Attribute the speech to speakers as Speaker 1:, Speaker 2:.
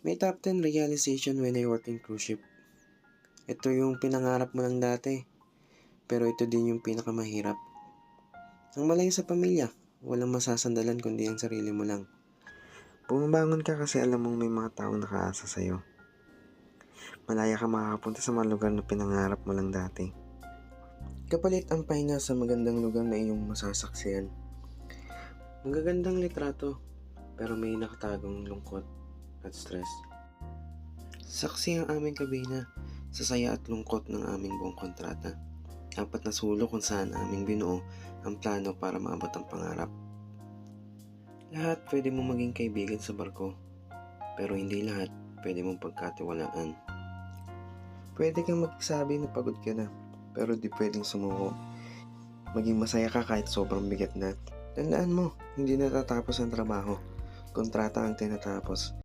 Speaker 1: May top 10 realization when I work in cruise ship. Ito yung pinangarap mo lang dati, pero ito din yung pinakamahirap. Ang malayo sa pamilya, walang masasandalan kundi ang sarili mo lang. Bumabangon ka kasi alam mong may mga taong nakaasa sa'yo. Malaya ka makakapunta sa mga lugar na pinangarap mo lang dati. Kapalit ang pahinga sa magandang lugar na iyong masasaksiyan. Magagandang litrato, pero may nakatagong lungkot at stress. Saksi ang aming kabina sa saya at lungkot ng aming buong kontrata. 4 na sulok kung saan aming binuo ang plano para maabot ang pangarap. Lahat pwede mong maging kaibigan sa barko, pero hindi lahat pwede mong pagkatiwalaan. Pwede kang magsabi na pagod ka na, pero di pwedeng sumuko. Maging masaya ka kahit sobrang bigat na. Tandaan mo, hindi natatapos ang trabaho. Kontrata ang tinatapos.